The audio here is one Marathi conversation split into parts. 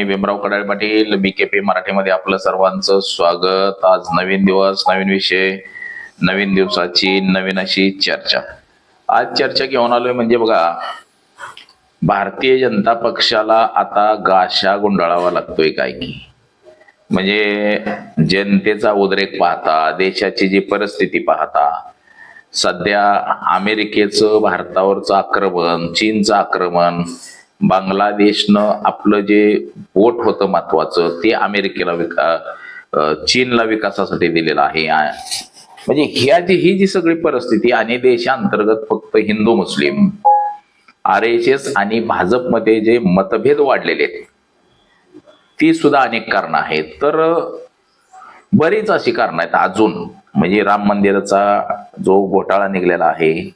मी भीमराव कडाळे पाटील, BKP मराठीमध्ये आपलं सर्वांचं स्वागत। आज नवीन दिवस, नवीन विषय, नवीन दिवसाची नवीन अशी चर्चा। आज चर्चा घेऊन आलोय म्हणजे बघा, भारतीय जनता पक्षाला आता गाशा गुंडाळावा लागतोय काय की, म्हणजे जनतेचा उद्रेक पाहता, देशाची जी परिस्थिती पाहता, सध्या अमेरिकेचं भारतावरचं आक्रमण, चीनचं आक्रमण, बांगलादेशनं आपलं जे बोट होतं महत्वाचं ते अमेरिकेला चीनला विकासासाठी दिलेलं आहे। म्हणजे ही जी सगळी परिस्थिती आणि देशांतर्गत फक्त हिंदू मुस्लिम, RSS आणि भाजपमध्ये जे मतभेद वाढलेले आहेत ती सुद्धा अनेक कारणं आहेत। तर बरीच अशी कारणं आहेत अजून, म्हणजे राम मंदिराचा जो घोटाळा निघलेला आहे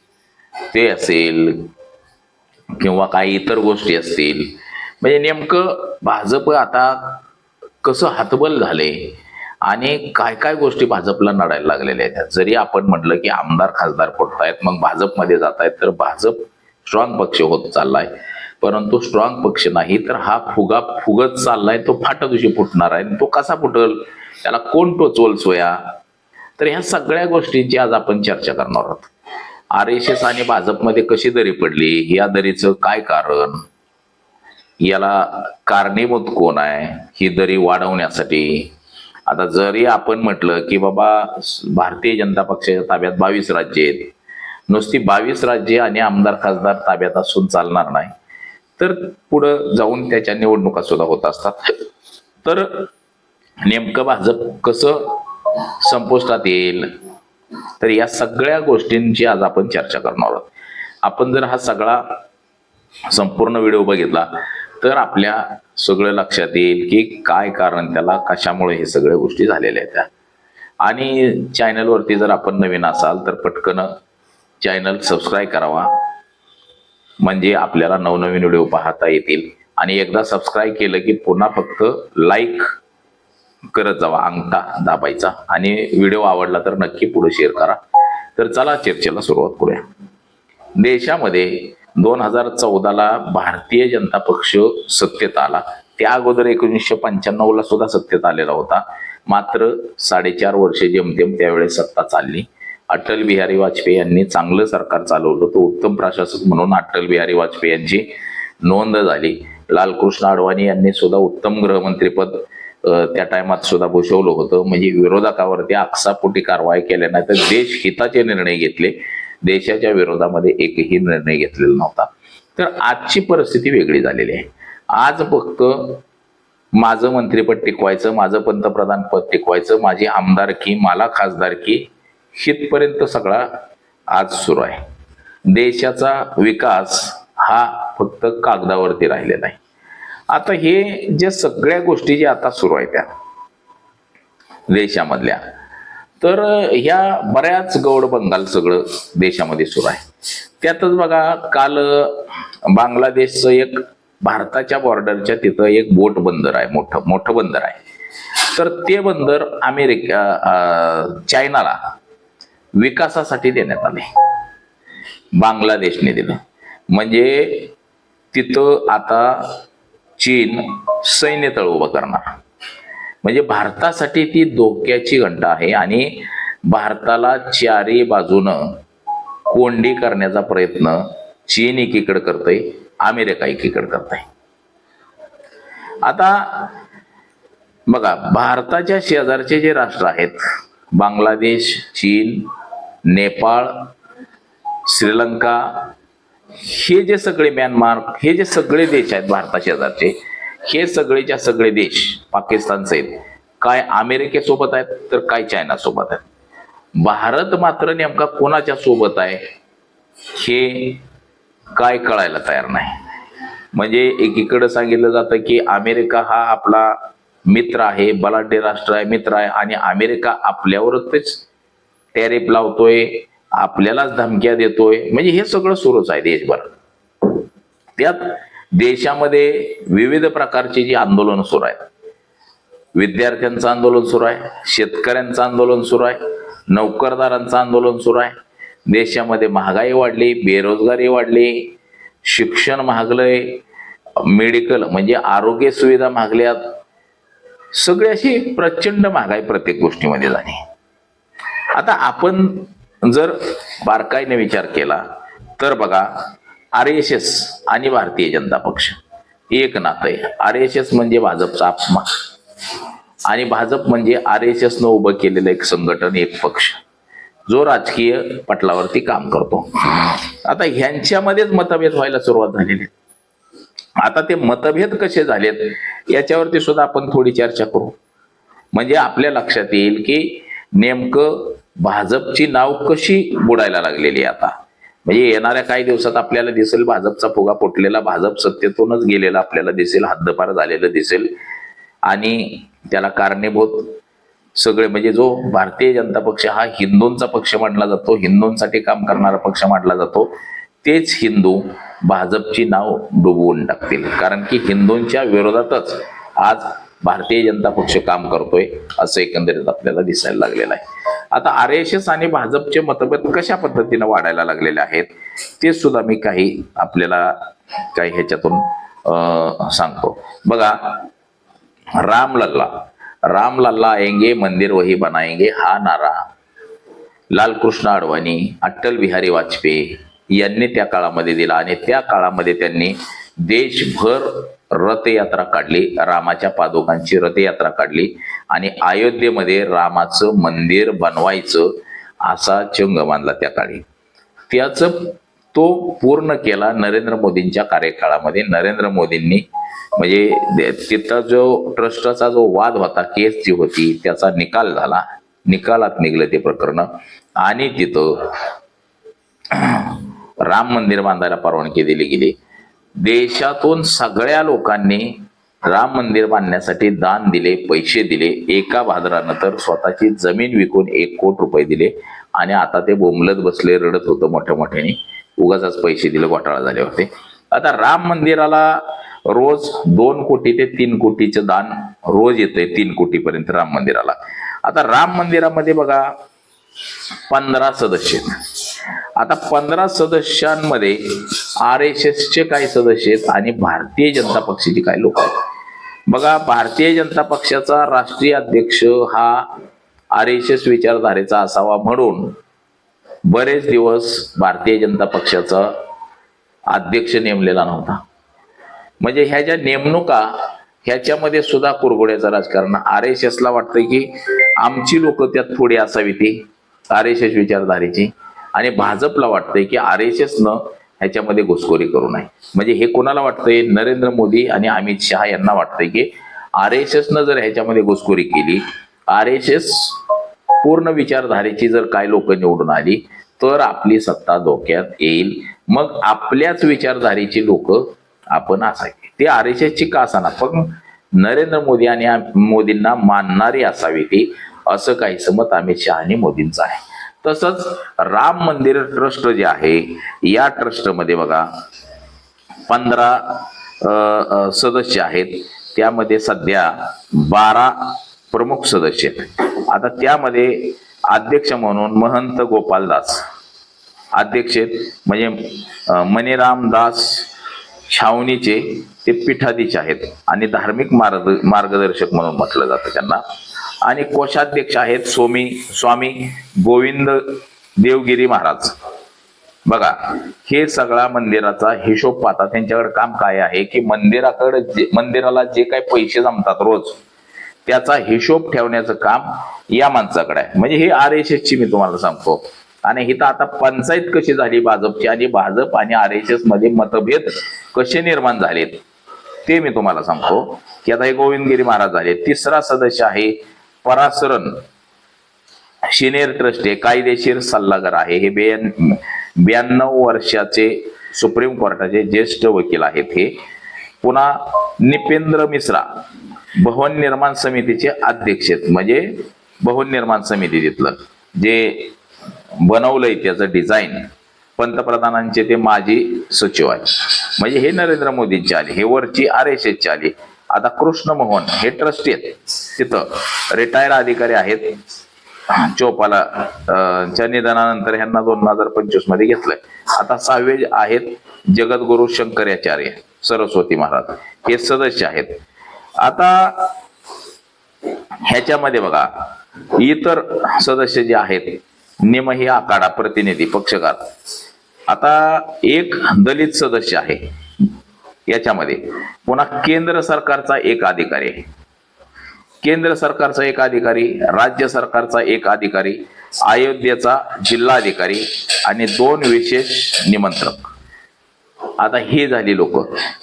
ते असेल किंवा काही इतर गोष्टी असतील, म्हणजे नेमकं भाजप आता कसं हतबल झाले आणि काय काय गोष्टी भाजपला नडायला लागलेल्या आहेत। जरी आपण म्हटलं की आमदार खासदार फुटतायत, मग भाजपमध्ये जात आहेत, तर भाजप स्ट्रॉंग पक्ष होत चाललाय, परंतु स्ट्रॉंग पक्ष नाही तर हा फुगत चाललाय, तो फाटा दिवशी फुटणार आहे। तो कसा फुटल, त्याला कोण टोचवल सोया, तर ह्या सगळ्या गोष्टींची आज आपण चर्चा करणार आहोत। RSS आणि भाजपमध्ये कशी दरी पडली, या दरीचं काय कारण, याला कारणीभूत कोण आहे ही दरी वाढवण्यासाठी। आता जरी आपण म्हटलं की बाबा भारतीय जनता पक्षाच्या ताब्यात 22 राज्य आहेत, नुसती 22 राज्ये आणि आमदार खासदार ताब्यात असून चालणार नाही, तर पुढं जाऊन त्याच्या निवडणुका सुद्धा होत असतात। तर नेमकं भाजप कसं संपुष्टात येईल, तर या सगळ्या गोष्टींची आज आपण चर्चा करणार आहोत। आपण जर हा सगळा संपूर्ण व्हिडिओ बघितला तर आपल्या सगळं लक्षात येईल की काय कारण त्याला, कशामुळे हे सगळ्या गोष्टी झालेल्या आहेत। आणि चॅनलवरती जर आपण नवीन असाल तर पटकन चॅनल सबस्क्राईब करावा, म्हणजे आपल्याला नवनवीन व्हिडिओ पाहता येतील। आणि एकदा सबस्क्राईब केलं की पुन्हा फक्त लाईक करत जावा, अंगठा दाबायचा, आणि व्हिडिओ आवडला तर नक्की पुढे शेअर करा। तर चला चर्चेला सुरुवात करूया। देशामध्ये 2014ला भारतीय जनता पक्ष सत्तेत आला, त्या अगोदर 1995ला सुद्धा सत्तेत आलेला होता, मात्र 4.5 वर्षे जेमतेम त्यावेळेस सत्ता चालली। अटल बिहारी वाजपेयी यांनी चांगलं सरकार चालवलं, तो उत्तम प्रशासक म्हणून अटल बिहारी वाजपेयी यांची नोंद झाली। लालकृष्ण अडवाणी यांनी सुद्धा उत्तम गृहमंत्रीपद त्या टायमात सुद्धा भूषवलं होतं, म्हणजे विरोधकावरती आकसापोटी कारवाई केल्या नाही तर देश हिताचे निर्णय घेतले, देशाच्या विरोधामध्ये एकही निर्णय घेतलेला नव्हता। तर आजची परिस्थिती वेगळी झालेली आहे। आज फक्त माझं मंत्रिपद टिकवायचं, माझं पंतप्रधान पद टिकवायचं, माझी आमदारकी, मला खासदारकी, हितपर्यंत सगळा आज सुरू आहे। देशाचा विकास हा फक्त कागदावरती राहिलेला आहे। आता हे जे सगळ्या गोष्टी ज्या आता सुरू आहेत त्या देशामधल्या, तर ह्या बऱ्याच गौड बंगाल सगळं देशामध्ये सुरू आहे। त्यातच बघा, काल बांगलादेशचं एक, भारताच्या बॉर्डरच्या तिथं एक बोट बंदर आहे, मोठं बंदर आहे, तर ते बंदर चायनाला विकासासाठी देण्यात आले, बांगलादेशने दिलं। म्हणजे तिथं आता चीन सैन्य तळ उभं करणार, म्हणजे भारतासाठी ती धोक्याची घंटा आहे। आणि भारताला चारी बाजूनं कोंडी करण्याचा प्रयत्न चीन एकीकडे करतय, अमेरिका एकीकडे करतय। आता बघा, भारताच्या शेजारचे जे राष्ट्र आहेत, बांगलादेश, चीन, नेपाळ, श्रीलंका, हे जे सगळे, म्यानमार, हे जे सगळे देश आहेत भारता शेजारचे, हे सगळेच्या सगळे देश पाकिस्तान सहित काय अमेरिकेसोबत आहेत तर काय चायना सोबत आहेत। भारत मात्र नेमका कोणाच्या सोबत आहे हे काय कळायला तयार नाही। म्हणजे एकीकडे सांगितलं जातं की अमेरिका हा आपला मित्र आहे, बलाढ्य राष्ट्र आहे, मित्र आहे, आणि अमेरिका आपल्यावरच टॅरिफ लावतोय, आपल्यालाच धमक्या देतोय, म्हणजे हे सगळं सुरूच आहे देशभर। त्यात देशामध्ये विविध प्रकारची जी आंदोलन सुरू आहेत, विद्यार्थ्यांचं आंदोलन सुरू आहे, शेतकऱ्यांचं आंदोलन सुरू आहे, नोकरदारांचं आंदोलन सुरू आहे। देशामध्ये महागाई वाढली, बेरोजगारी वाढली, शिक्षण महागलंय, मेडिकल म्हणजे आरोग्य सुविधा महागल्यात, सगळी अशी प्रचंड महागाई प्रत्येक गोष्टीमध्ये झाली. आता आपण जर बारकाईने विचार केला तर बघा, RSS आणि भारतीय जनता पक्ष एक नातं आहे. RSS म्हणजे भाजपचा अपमान आणि भाजप म्हणजे RSS न उभं केलेलं एक संघटन, एक पक्ष जो राजकीय पटलावरती काम करतो. आता ह्यांच्यामध्येच मतभेद व्हायला सुरुवात झालेली. आता ते मतभेद कसे झालेत याच्यावरती सुद्धा आपण थोडी चर्चा करू. म्हणजे आपल्या लक्षात येईल की नेमकं भाजपची नाव कशी बुडायला लागलेली आहे आता. म्हणजे येणाऱ्या काही दिवसात आपल्याला दिसेल भाजपचा फुगा फुटलेला, भाजप सत्तेतूनच गेलेला आपल्याला दिसेल, हद्दपार झालेलं दिसेल. आणि त्याला कारणीभूत सगळे म्हणजे जो भारतीय जनता पक्ष हा हिंदूंचा पक्ष मानला जातो, हिंदूंसाठी काम करणारा पक्ष मानला जातो, तेच हिंदू भाजपची नाव डुबवून टाकतील. कारण की हिंदूंच्या विरोधातच आज भारतीय जनता पक्ष काम करतोय असं एकंदरीत आपल्याला दिसायला लागलेलं आहे. आता RSS आणि भाजपचे मतभेद कशा पद्धतीने वाढायला लागलेले आहेत ते सुद्धा मी काही आपल्याला काही ह्याच्यातून सांगतो. बघा, राम लल्ला आएंगे मंदिर वही बनाएंगे हा नारा लालकृष्ण अडवाणी, अटल बिहारी वाजपेयी यांनी त्या काळामध्ये दिला. आणि त्या काळामध्ये त्यांनी देशभर रथयात्रा काढली, रामाच्या पादुकांची रथयात्रा काढली आणि अयोध्येमध्ये रामाचं मंदिर बनवायचं असा चंग बांधला त्या काळी. त्याचं तो पूर्ण केला नरेंद्र मोदींच्या कार्यकाळामध्ये. नरेंद्र मोदींनी म्हणजे तिथं जो ट्रस्टचा जो वाद होता, केस जी होती, त्याचा निकाल झाला, निकालात निघलं ते प्रकरण आणि तिथं राम मंदिर बांधायला परवानगी दिली गेली. देशातून सगळ्या लोकांनी राम मंदिर बांधण्यासाठी दान दिले, पैसे दिले. एका भादरानं तर स्वतःची जमीन विकून 1 कोटी रुपये दिले आणि आता ते बोंबलत बसले, रडत होतं मोठ्या मोठ्याने, उगाच पैसे दिले, घोटाळा झाले होते. आता राम मंदिराला रोज 2 कोटी ते 3 कोटीचं दान रोज येतंय, 3 कोटीपर्यंत राम मंदिराला. आता राम मंदिरामध्ये बघा 15 सदस्य आहेत. आता 15 सदस्यांमध्ये RSSचे काही सदस्य आहेत आणि भारतीय जनता पक्षाचे काही लोक आहेत. बघा, भारतीय जनता पक्षाचा राष्ट्रीय अध्यक्ष हा RSS विचारधारेचा असावा म्हणून बरेच दिवस भारतीय जनता पक्षाचा अध्यक्ष नेमलेला नव्हता. म्हणजे ह्या ज्या नेमणुका ह्याच्यामध्ये सुद्धा कुरघोड्याचं राजकारण. RSSला वाटतंय की आमची लोक त्यात थोडी असावी ती RSS विचारधारेची, आणि भाजपला वाटतंय की RSSनं ह्याच्यामध्ये घुसखोरी करू नये. म्हणजे हे कोणाला वाटतंय? नरेंद्र मोदी आणि अमित शहा यांना वाटतंय की RSSनं जर ह्याच्यामध्ये घुसखोरी केली, RSS पूर्ण विचारधारेची जर काही लोक निवडून आली तर आपली सत्ता धोक्यात येईल. मग आपल्याच विचारधारेची लोक आपण असावी. ते RSSची का असाना, पण नरेंद्र मोदी आणि मोदींना मानणारी असावी ती, असं काही मत अमित शहा आणि मोदींचं आहे. तसंच राम मंदिर ट्रस्ट जे आहे, या ट्रस्टमध्ये बघा 15 सदस्य आहेत. त्यामध्ये सध्या 12 प्रमुख सदस्य आहेत. आता त्यामध्ये अध्यक्ष म्हणून महंत गोपालदास अध्यक्ष आहेत. म्हणजे मणिराम दास छावणीचे ते पीठाधीश आहेत आणि धार्मिक मार्गदर्शक म्हणून म्हटलं जातं त्यांना. आणि कोषाध्यक्ष आहेत स्वामी गोविंद देवगिरी महाराज. बघा, हे सगळा मंदिराचा हिशोब पाहता त्यांच्याकडे काम काय आहे की मंदिराला जे काही पैसे जमतात रोज, त्याचा हिशोब ठेवण्याचं काम या माणसाकडे आहे. म्हणजे हे RSSची मी तुम्हाला सांगतो. आणि इथं आता पंचायत कशी झाली भाजपची आणि भाजप आणि RSS मध्ये मतभेद कसे निर्माण झालेत ते मी तुम्हाला सांगतो. की आता हे गोविंदगिरी महाराज झाले. 3रा सदस्य आहे परासरन सिनियर ट्रस्ट आहे, कायदेशीर सल्लागार आहे. हे 92 वर्षाचे सुप्रीम कोर्टाचे ज्येष्ठ वकील आहेत हे. पुन्हा निपेंद्र मिश्रा भवन निर्माण समितीचे अध्यक्ष आहेत. म्हणजे भवन निर्माण समिती तिथलं जे बनवलंय त्याचं डिझाईन, पंतप्रधानांचे ते माजी सचिव आहेत. म्हणजे हे नरेंद्र मोदींचे आले, हे वरची RSSचे आले. आता कृष्ण मोहन हे ट्रस्टी आहेत, तिथं रिटायर अधिकारी आहेत. चोपाला च्या निधनानंतर ह्यांना 2025 मध्ये घेतलंय. आता 6वे आहेत जगद्गुरु शंकराचार्य, सरस्वती महाराज हे सदस्य आहेत. आता ह्याच्यामध्ये बघा इतर सदस्य जे आहेत निमही आखाडा प्रतिनिधी पक्षकार. आता एक दलित सदस्य आहे याच्यामध्ये. पुन्हा केंद्र सरकारचा एक अधिकारी आहे, केंद्र सरकारचा एक अधिकारी, राज्य सरकारचा एक अधिकारी, अयोध्येचा जिल्हाधिकारी आणि 2 विशेष निमंत्रक. आता हे झाली लोक.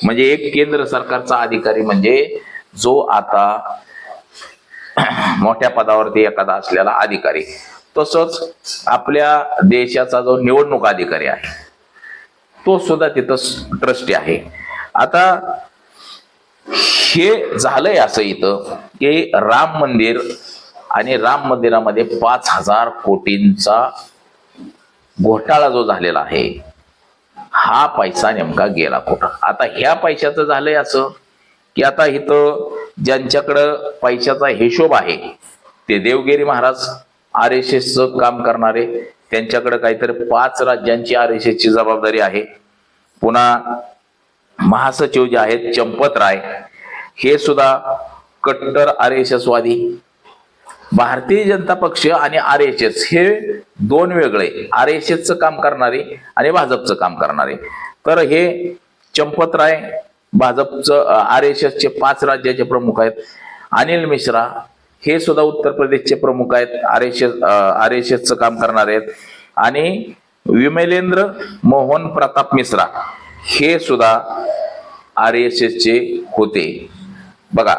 म्हणजे एक केंद्र सरकारचा अधिकारी म्हणजे जो आता मोठ्या पदावरती एखादा असलेला अधिकारी. तसंच आपल्या देशाचा जो निवडणूक अधिकारी आहे तो सुद्धा तिथं ट्रस्टी आहे. आता हे झालंय असं इथं की राम मंदिर आणि राम मंदिरामध्ये 5,000 कोटींचा घोटाळा जो झालेला आहे हा पैसा नेमका गेला कुठं. आता ह्या पैशाचं झालंय असं की आता इथं ज्यांच्याकडं पैशाचा हिशोब आहे ते देवगिरी महाराज RSSचं काम करणारे, त्यांच्याकडे काहीतरी 5 राज्यांची RSSची जबाबदारी आहे. पुन्हा महासचिव जे आहेत चंपत राय हे सुद्धा कट्टर RSS वादी. भारतीय जनता पक्ष आणि RSS हे 2 वेगळे, RSSचं काम करणारे आणि भाजपचं काम करणारे. तर हे चंपत राय भाजपचं RSSचे 5 राज्याचे प्रमुख आहेत. अनिल मिश्रा हे सुद्धा उत्तर प्रदेशचे प्रमुख आहेत, RSSचं काम करणारे आहेत. आणि विमलेंद्र मोहन प्रताप मिश्रा हे सुद्धा RSSचे होते. बघा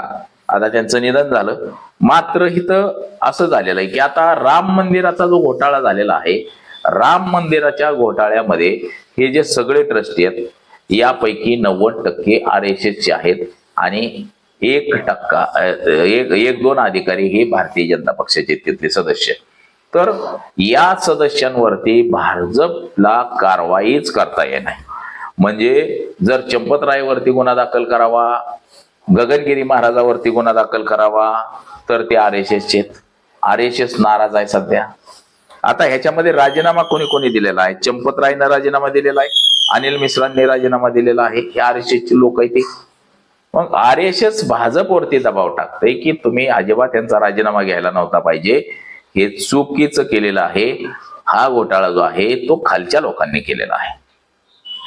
आता त्यांचं निधन झालं. मात्र इथं असं झालेलं आहे की आता राम मंदिराचा जो घोटाळा झालेला आहे, राम मंदिराच्या घोटाळ्यामध्ये हे जे सगळे ट्रस्टी आहेत यापैकी 90% RSSचे आहेत आणि 1% 2 अधिकारी हे भारतीय जनता पक्षाचे तिथले सदस्य. तर या सदस्यांवरती भाजपला कारवाईच करता येणार. म्हणजे जर चंपतरायवरती गुन्हा दाखल करावा, गगनगिरी महाराजावरती गुन्हा दाखल करावा तर ते RSSचे. RSS नाराज आहे सध्या. आता ह्याच्यामध्ये राजीनामा कोणी कोणी दिलेला आहे? चंपतरायनं राजीनामा दिलेला आहे, अनिल मिश्रांनी राजीनामा दिलेला आहे. हे RSSचे लोक आहेत ते. मग RSS भाजपवरती दबाव टाकतंय की तुम्ही अजिबात त्यांचा राजीनामा घ्यायला नव्हता पाहिजे, हे चुकीचं केलेलं आहे. हा घोटाळा जो आहे तो खालच्या लोकांनी केलेला आहे.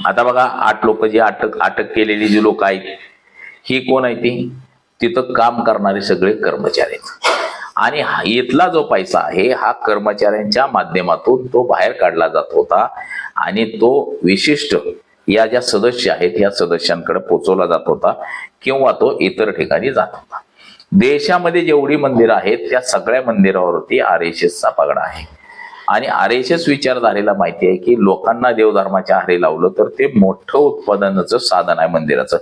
आता बघा 8 लोक जी अटक केलेली जी लोक आहेत ही कोण आहे? ती तिथं काम करणारे सगळे कर्मचारी आहेत. आणि इथला जो पैसा आहे हा कर्मचाऱ्यांच्या माध्यमातून तो बाहेर काढला जात होता आणि तो विशिष्ट या ज्या सदस्य आहेत या सदस्यांकडे पोहोचवला जात होता किंवा तो इतर ठिकाणी जात होता. देशामध्ये जेवढी मंदिरं आहेत त्या सगळ्या मंदिरावरती RSSचा पगडा आहे. आणि RSS विचारधारेला माहिती आहे की लोकांना देवधर्माच्या आहारी लावलं तर ते मोठं उत्पादनाचं साधन आहे मंदिराचं.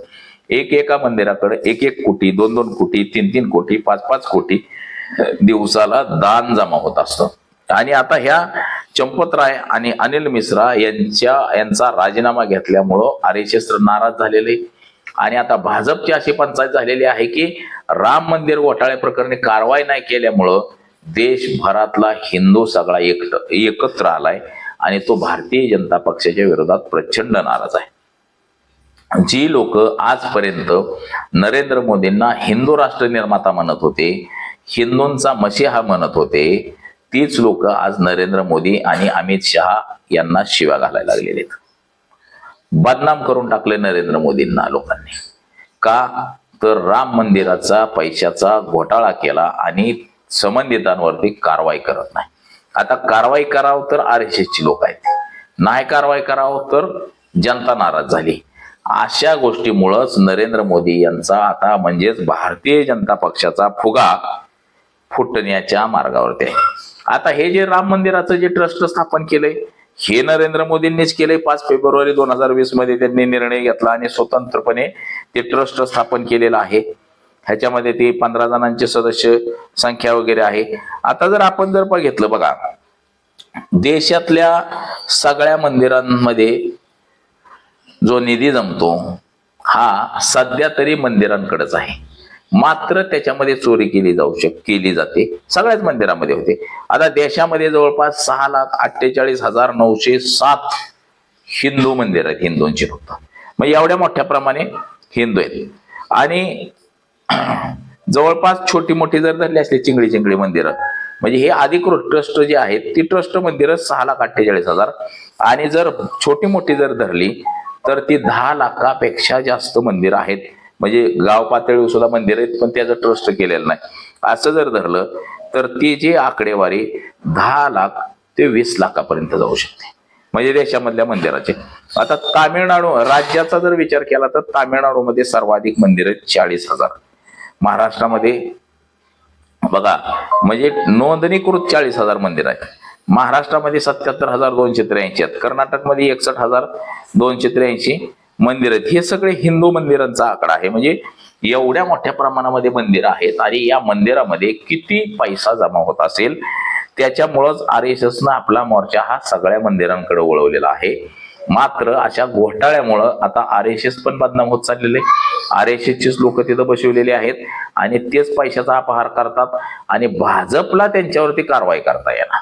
एका मंदिराकडे 1 कोटी, 2 कोटी, 3 कोटी, 5 कोटी दिवसाला दान जमा होत असतं. आणि आता ह्या चंपतराय आणि अनिल मिश्रा यांचा राजीनामा घेतल्यामुळं RSS नाराज झालेले. आणि आता भाजपची अशी पंचायत झालेली आहे की राम मंदिर घोटाळ्या प्रकरणी कारवाई नाही केल्यामुळं देशभरातला हिंदू सगळा एकत्र आलाय आणि तो भारतीय जनता पक्षाच्या विरोधात प्रचंड नाराज आहे. जी लोक आजपर्यंत नरेंद्र मोदींना हिंदू राष्ट्र निर्माता म्हणत होते, हिंदूंचा मसीहा म्हणत होते, तीच लोक आज नरेंद्र मोदी आणि अमित शहा यांना शिव्या घालायला लागलेले आहेत. बदनाम करून टाकले नरेंद्र मोदींना लोकांनी. का तर राम मंदिराचा पैशाचा घोटाळा केला आणि संबंधितांवरती कारवाई करत नाही. आता कारवाई करावं तर RSSची लोक आहेत, नाही कारवाई करावं तर जनता नाराज झाली. अशा गोष्टीमुळंच नरेंद्र मोदी यांचा आता म्हणजेच भारतीय जनता पक्षाचा फुगा फुटण्याच्या मार्गावरती आहे. आता हे जे राम मंदिराचं जे ट्रस्ट स्थापन केलंय हे नरेंद्र मोदींनीच केलंय. 5 फेब्रुवारी 2020 मध्ये त्यांनी निर्णय घेतला आणि स्वतंत्रपणे ते ट्रस्ट स्थापन केलेलं आहे. ह्याच्यामध्ये ते 15 जणांचे सदस्य संख्या वगैरे आहे. आता जर आपण जर बघितलं बघा देशातल्या सगळ्या मंदिरांमध्ये जो निधी जमतो हा सध्या तरी मंदिरांकडेच आहे. मात्र त्याच्यामध्ये चोरी केली जाते. सगळ्याच मंदिरामध्ये होते. आता देशामध्ये जवळपास 6,48,907 हिंदू मंदिर आहेत, हिंदूंची फक्त. मग एवढ्या मोठ्या प्रमाणे हिंदू आहेत. आणि जवळपास छोटी मोठी जर धरली असली चिंगडी चिंगडी मंदिरं, म्हणजे हे अधिकृत ट्रस्ट जे आहेत ती ट्रस्ट मंदिरं 6,48,000, आणि जर छोटी मोठी जर धरली तर ती 10 लाखापेक्षा जास्त मंदिर आहेत. म्हणजे गाव पातळीवर सुद्धा मंदिर आहेत पण त्याचं ट्रस्ट केलेलं नाही. असं जर धरलं तर ती जी आकडेवारी 10 लाख ते 20 लाखापर्यंत जाऊ शकते, म्हणजे देशामधल्या मंदिराचे. आता तामिळनाडू राज्याचा जर विचार केला तर तामिळनाडूमध्ये सर्वाधिक मंदिर आहेत 40,000. महाराष्ट्रामध्ये बघा म्हणजे नोंदणीकृत 40,000 मंदिर आहेत. महाराष्ट्रामध्ये 77,283 आहेत. कर्नाटकमध्ये 61,283 मंदिर आहेत. हे सगळे हिंदू मंदिरांचा आकडा आहे. म्हणजे एवढ्या मोठ्या प्रमाणामध्ये मंदिर आहेत आणि या मंदिरामध्ये किती पैसा जमा होत असेल, त्याच्यामुळंच RSSनं आपला मोर्चा हा सगळ्या मंदिरांकडे वळवलेला आहे. मात्र अशा घोटाळ्यामुळं आता RSS पण बदनाम होत चाललेले. RSSचेच लोक तिथं बसवलेले आहेत आणि तेच पैशाचा अपहार करतात आणि भाजपला त्यांच्यावरती कारवाई करता येणार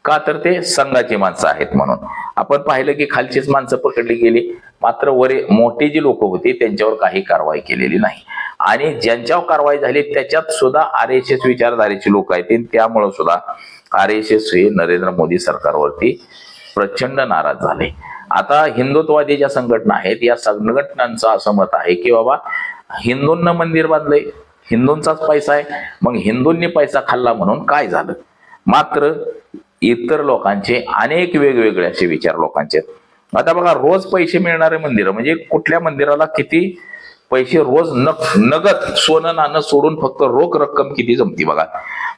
का, तर ते संघाची माणसं आहेत म्हणून. आपण पाहिलं की खालचीच माणसं पकडली गेली, मात्र वरे मोठी जी लोक होती त्यांच्यावर काही कारवाई केलेली नाही. आणि ज्यांच्यावर कारवाई झाली त्याच्यात सुद्धा RSS विचारधारेची लोक आहेत. त्यामुळे सुद्धा RSS हे नरेंद्र मोदी सरकारवरती प्रचंड नाराज झाले. आता हिंदुत्ववादी ज्या संघटना आहेत या संघटनांचं असं मत आहे की बाबा हिंदूंना मंदिर बांधलंय, हिंदूंचाच पैसा आहे, मग हिंदूंनी पैसा खाल्ला म्हणून काय झालं. मात्र इतर लोकांचे अनेक वेगवेगळे असे विचार लोकांचे. आता बघा रोज पैसे मिळणारे मंदिर म्हणजे कुठल्या मंदिराला किती पैसे रोज नगद सोनं नाणं सोडून फक्त रोख रक्कम किती जमती बघा.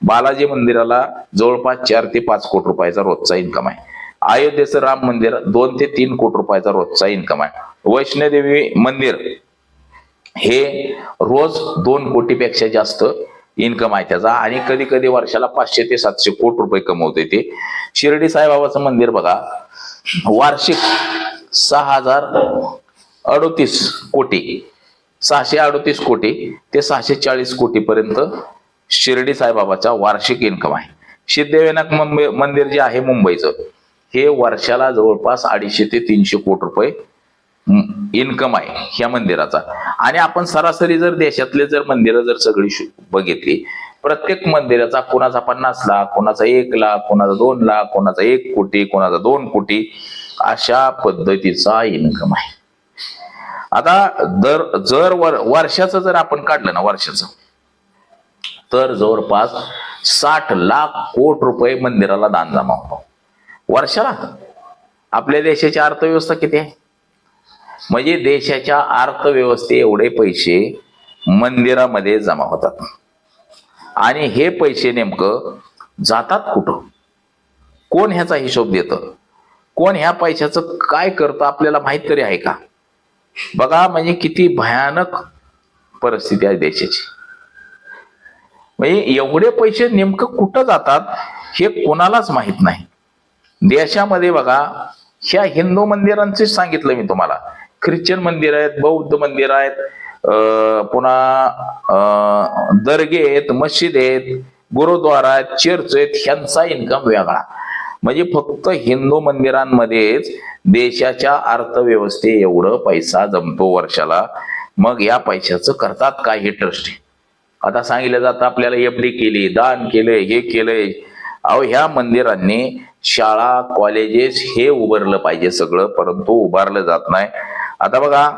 बालाजी मंदिराला जवळपास 4 ते 5 कोटी रुपयाचा रोजचा इन्कम आहे. अयोध्येचं राम मंदिर 2 ते 3 कोटी रुपयाचा रोजचा इन्कम आहे. वैष्णोदेवी मंदिर हे रोज 2 कोटीपेक्षा जास्त इन्कम आहे त्याचा, आणि कधी कधी वर्षाला 500 ते 700 कोटी रुपये कमवते ते. शिर्डी साईबाबाचं मंदिर बघा वार्षिक 6,038 कोटी, 638 कोटी ते 640 कोटी पर्यंत शिर्डी साईबाबाचा वार्षिक इन्कम आहे. सिद्धिविनायक मंदिर जे आहे मुंबईचं हे वर्षाला जवळपास 250 ते 300 कोटी रुपये इन्कम आहे ह्या मंदिराचा. आणि आपण सरासरी जर देशातले जर मंदिरं जर सगळी बघितली, प्रत्येक मंदिराचा कोणाचा 50 लाख, कोणाचा 1 लाख, कोणाचा 2 लाख, कोणाचा 1 कोटी, कोणाचा 2 कोटी अशा पद्धतीचा इन्कम आहे. आता जर वर्षाचं जर आपण काढलं ना वर्षाचं, तर जवळपास 60 लाख कोटी रुपये मंदिराला दान जमा होतो वर्षाला. आपल्या देशाची अर्थव्यवस्था किती आहे, म्हणजे देशाच्या अर्थव्यवस्थे एवढे पैसे मंदिरामध्ये जमा होतात. आणि हे पैसे नेमकं जातात कुठं, कोण ह्याचा हिशोब देतं, कोण ह्या पैशाचं काय करतं आपल्याला माहित तरी आहे का. बघा म्हणजे किती भयानक परिस्थिती आहे देशाची. म्हणजे एवढे पैसे नेमकं कुठं जातात हे कोणालाच माहित नाही. देशामध्ये बघा ह्या हिंदू मंदिरांचे सांगितलं मी तुम्हाला, ख्रिश्चन मंदिर आहेत, बौद्ध मंदिर आहेत, पुन्हा दर्गे आहेत, मस्जिद आहेत, गुरुद्वारा आहेत, चर्च आहेत, ह्यांचा इन्कम वेगळा. म्हणजे फक्त हिंदू मंदिरांमध्येच देशाच्या अर्थव्यवस्थे एवढं पैसा जमतो वर्षाला. मग या पैशाचं करतात काय हे ट्रस्ट. आता सांगितलं जातं आपल्याला FD केली, दान केलंय, हे केलंय. अहो ह्या मंदिरांनी शाळा कॉलेजेस हे उभारलं पाहिजे सगळं, परंतु उभारलं जात नाही. आता बघा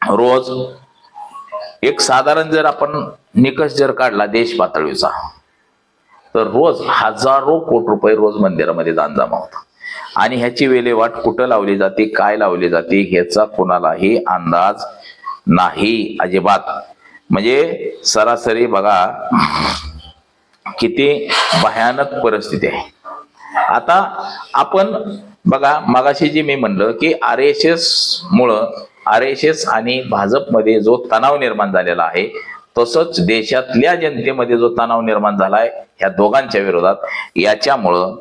रोज एक साधारण जर आपण निकष जर काढला देश पातळीचा, तर रोज हजारो कोटी रुपये रोज मंदिरामध्ये दान जमा होतं. आणि ह्याची विल्हेवाट कुठं लावली जाते, काय लावली जाते ह्याचा कोणालाही अंदाज नाही अजिबात. म्हणजे सरासरी बघा किती भयानक परिस्थिती आहे. आता आपण बघा मगाशी जे मी म्हणलं की RSS आणि भाजपमध्ये जो तणाव निर्माण झालेला आहे, तसंच देशातल्या जनतेमध्ये जो तणाव निर्माण झालाय ह्या दोघांच्या विरोधात, याच्यामुळं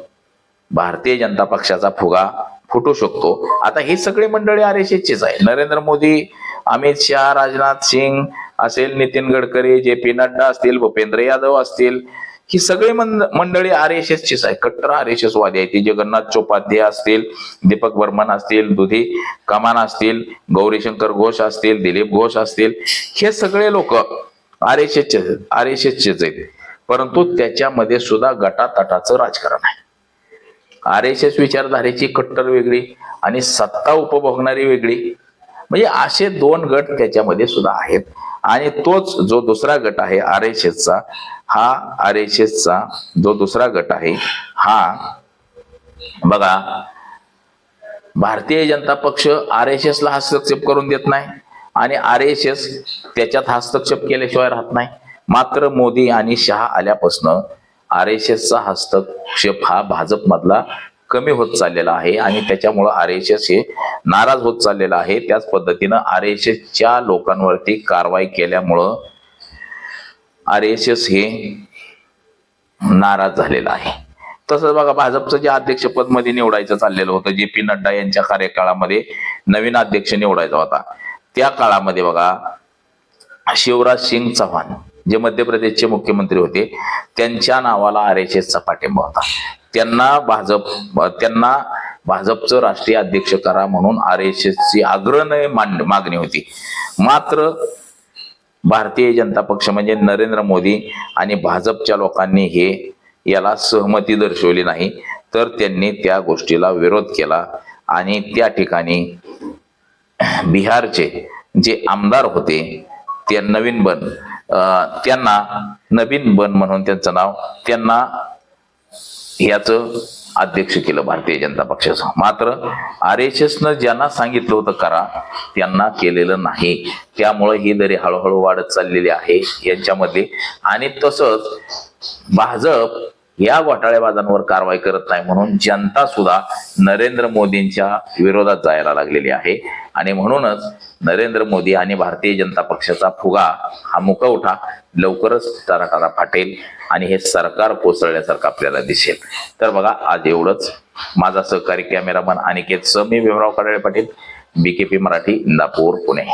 भारतीय जनता पक्षाचा फुगा फुटू शकतो. आता ही सगळी मंडळी RSSचीच आहे. नरेंद्र मोदी, अमित शहा, राजनाथ सिंग असेल, नितीन गडकरी, JP नड्डा असतील, भूपेंद्र यादव असतील, ही सगळी मंडळी RSS चीच आहे, कट्टर RSS वादी आहे. ती जगन्नाथ चोपाध्याय असतील, दीपक बर्मन असतील, दुधी कमान असतील, गौरीशंकर घोष असतील, दिलीप घोष असतील, हे सगळे लोक RSSचेच आहेत. परंतु त्याच्यामध्ये सुद्धा गटातटाचं राजकारण आहे. RSS विचारधारेची कट्टर वेगळी आणि सत्ता उपभोगणारी वेगळी, म्हणजे असे दोन गट त्याच्यामध्ये सुद्धा आहेत. आणि तोच जो दुसरा गट आहे RSSचा, हा RSSचा जो दुसरा गट आहे हा बघा, भारतीय जनता पक्ष RSSला हस्तक्षेप करून देत नाही आणि RSS त्याच्यात हस्तक्षेप केल्याशिवाय राहत नाही. मात्र मोदी आणि शहा आल्यापासून RSSचा हस्तक्षेप हा भाजपमधला कमी होत चाललेला आहे आणि त्याच्यामुळं RSS हे नाराज होत चाललेला आहे. त्याच पद्धतीनं RSSच्या लोकांवरती कारवाई केल्यामुळं RSS हे नाराज झालेला आहे. तसंच बघा, भाजपचं जे अध्यक्षपद मध्ये निवडायचं चाललेलं होतं, JP नड्डा यांच्या कार्यकाळामध्ये नवीन अध्यक्ष निवडायचा होता, त्या काळामध्ये बघा शिवराज सिंग चौहान जे मध्य प्रदेशचे मुख्यमंत्री होते, त्यांच्या नावाला RSSचा पाठिंबा होता. त्यांना भाजपचं राष्ट्रीय अध्यक्ष करा म्हणून RSSची अग्रणी मागणी होती. मात्र भारतीय जनता पक्ष म्हणजे नरेंद्र मोदी आणि भाजपच्या लोकांनी याला सहमती दर्शवली नाही, तर त्यांनी त्या गोष्टीला विरोध केला आणि त्या ठिकाणी बिहारचे जे आमदार होते ते नवीन बन म्हणून त्यांचं नाव, त्यांना याचं अध्यक्ष केलं भारतीय जनता पक्षाचं. मात्र RSSनं ज्यांना सांगितलं होतं करा त्यांना केलेलं नाही. त्यामुळे ही दरी हळूहळू वाढत चाललेली आहे यांच्यामध्ये. आणि तसंच भाजप या घोटाळेबाजांवर कारवाई करत नाही म्हणून जनता सुद्धा नरेंद्र मोदींच्या विरोधात जायला लागलेली आहे. आणि म्हणूनच नरेंद्र मोदी आणि भारतीय जनता पक्षाचा फुगा हा मुखवटा लवकरच टाराटारा फाटेल आणि हे सरकार कोसळल्यासारखं आपल्याला दिसेल. तर बघा, आज एवढंच. माझा सहकारी कॅमेरामन अनिकेत मी भीमराव कडाळे पाटील, BKP मराठी, इंदापूर, पुणे.